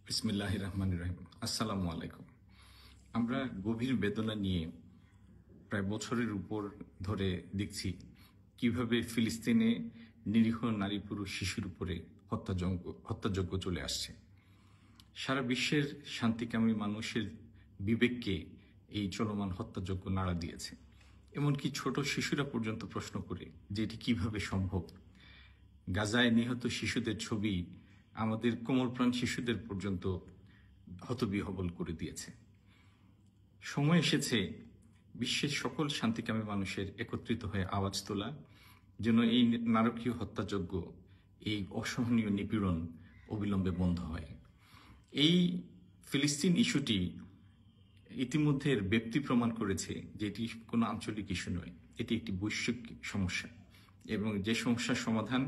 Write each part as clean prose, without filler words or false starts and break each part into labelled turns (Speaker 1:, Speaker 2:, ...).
Speaker 1: বিসমিল্লাহির রহমানির রহিম। আসসালামু আলাইকুম। আমরা গভীর বেদনা নিয়ে প্রায় বছরের উপর ধরে দেখছি কিভাবে ফিলিস্তিনে নিরীহ নারী পুরুষ শিশুর উপরে হত্যাযজ্ঞ চলে আসছে। সারা বিশ্বের শান্তিকামী মানুষের বিবেককে এই চলমান হত্যাযজ্ঞ নাড়া দিয়েছে। এমনকি ছোট শিশুরা পর্যন্ত প্রশ্ন করে যে এটি কিভাবে সম্ভব। গাজায় নিহত শিশুদের ছবি আমাদের কোমলপ্রাণ শিশুদের পর্যন্ত হতবিহ্বল করে দিয়েছে। সময় এসেছে বিশ্বের সকল শান্তিকামী মানুষের একত্রিত হয়ে আওয়াজ তোলা, যেন এই নারকীয় হত্যাযজ্ঞ, এই অসহনীয় নিপীড়ন অবিলম্বে বন্ধ হয়। এই ফিলিস্তিন ইস্যুটি ইতিমধ্যে এর ব্যক্তি প্রমাণ করেছে যে এটি কোনো আঞ্চলিক ইস্যু নয়, এটি একটি বৈশ্বিক সমস্যা, এবং যে সমস্যার সমাধান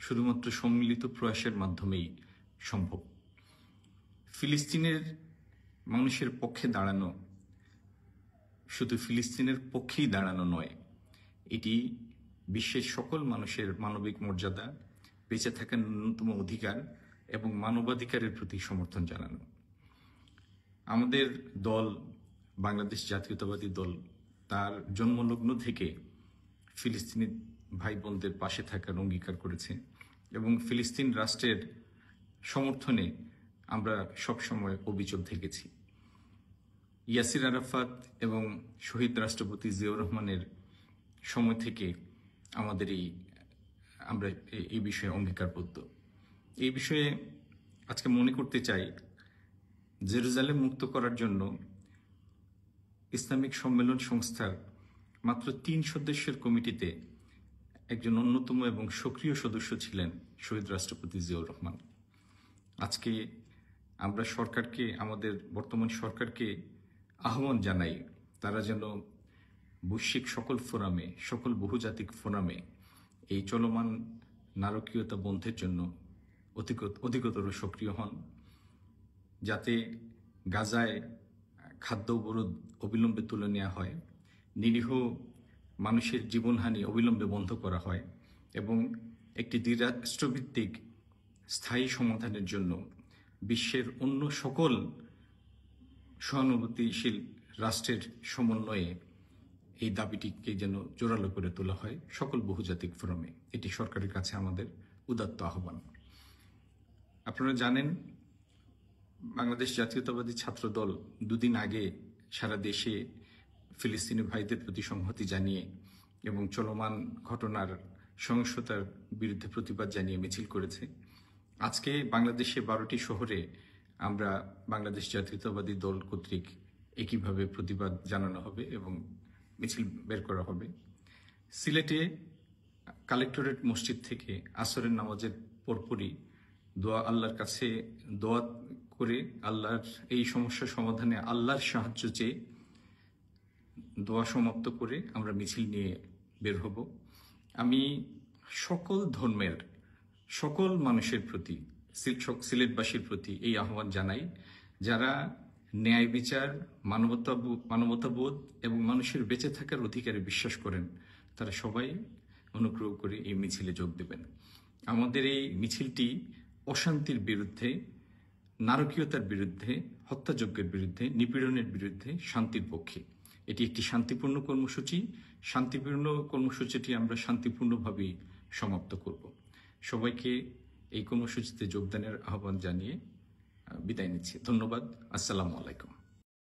Speaker 1: শুধুমাত্র সম্মিলিত প্রয়াসের মাধ্যমেই সম্ভব। ফিলিস্তিনের মানুষের পক্ষে দাঁড়ানো শুধু ফিলিস্তিনের পক্ষেই দাঁড়ানো নয়, এটি বিশ্বের সকল মানুষের মানবিক মর্যাদা, বেঁচে থাকার ন্যূনতম অধিকার এবং মানবাধিকারের প্রতি সমর্থন জানানো। আমাদের দল, বাংলাদেশ জাতীয়তাবাদী দল, তার জন্মলগ্ন থেকে ফিলিস্তিনি ভাই বোনদের পাশে থাকার অঙ্গীকার করেছে, এবং ফিলিস্তিন রাষ্ট্রের সমর্থনে আমরা সবসময় অবিচল থেকেছি। ইয়াসির আরাফাত এবং শহীদ রাষ্ট্রপতি জিয়াউর রহমানের সময় থেকে আমরা এই বিষয়ে অঙ্গীকারবদ্ধ। এই বিষয়ে আজকে মনে করতে চাই, জেরুজালেম মুক্ত করার জন্য ইসলামিক সম্মেলন সংস্থার মাত্র 3 সদস্যের কমিটিতে একজন অন্যতম এবং সক্রিয় সদস্য ছিলেন শহীদ রাষ্ট্রপতি জিয়াউর রহমান। আজকে আমরা সরকারকে, আমাদের বর্তমান সরকারকে আহ্বান জানাই, তারা যেন বৈশ্বিক সকল ফোরামে, সকল বহুজাতিক ফোরামে এই চলমান নারকীয়তা বন্ধের জন্য অধিকতর সক্রিয় হন, যাতে গাজায় খাদ্য অবরোধ অবিলম্বে তুলে নেওয়া হয়, নিরীহ মানুষের জীবনহানি অবিলম্বে বন্ধ করা হয়, এবং একটি দ্বিরাষ্ট্রভিত্তিক স্থায়ী সমাধানের জন্য বিশ্বের অন্য সকল সহানুভূতিশীল রাষ্ট্রের সমন্বয়ে এই দাবিটিকে যেন জোরালো করে তোলা হয় সকল বহুজাতিক ফোরামে। এটি সরকারের কাছে আমাদের উদাত্ত আহ্বান। আপনারা জানেন, বাংলাদেশ জাতীয়তাবাদী ছাত্র দল 2 দিন আগে সারা দেশে ফিলিস্তিনি ভাইদের প্রতি সংহতি জানিয়ে এবং চলমান ঘটনার সহিংসতার বিরুদ্ধে প্রতিবাদ জানিয়ে মিছিল করেছে। আজকে বাংলাদেশে 12টি শহরে আমরা বাংলাদেশ জাতীয়তাবাদী দল কর্তৃক একইভাবে প্রতিবাদ জানানো হবে এবং মিছিল বের করা হবে। সিলেটে কালেক্টরেট মসজিদ থেকে আসরের নামাজের পরপরই আল্লাহর কাছে দোয়া করে, আল্লাহর এই সমস্যা সমাধানে আল্লাহর সাহায্য চেয়ে দোয়া সমাপ্ত করে আমরা মিছিল নিয়ে বের হব। আমি সকল ধর্মের সকল মানুষের প্রতি, সিলেটবাসীর প্রতি এই আহ্বান জানাই, যারা ন্যায় বিচার, মানবতাবোধ এবং মানুষের বেঁচে থাকার অধিকারে বিশ্বাস করেন, তারা সবাই অনুগ্রহ করে এই মিছিলে যোগ দেবেন। আমাদের এই মিছিলটি অশান্তির বিরুদ্ধে, নারকীয়তার বিরুদ্ধে, হত্যাযজ্ঞের বিরুদ্ধে, নিপীড়নের বিরুদ্ধে, শান্তির পক্ষে। এটি একটি শান্তিপূর্ণ কর্মসূচি। শান্তিপূর্ণ কর্মসূচিটি আমরা শান্তিপূর্ণভাবেই সমাপ্ত করব। সবাইকে এই কর্মসূচিতে যোগদানের আহ্বান জানিয়ে বিদায় নিচ্ছি। ধন্যবাদ। আসসালামু আলাইকুম।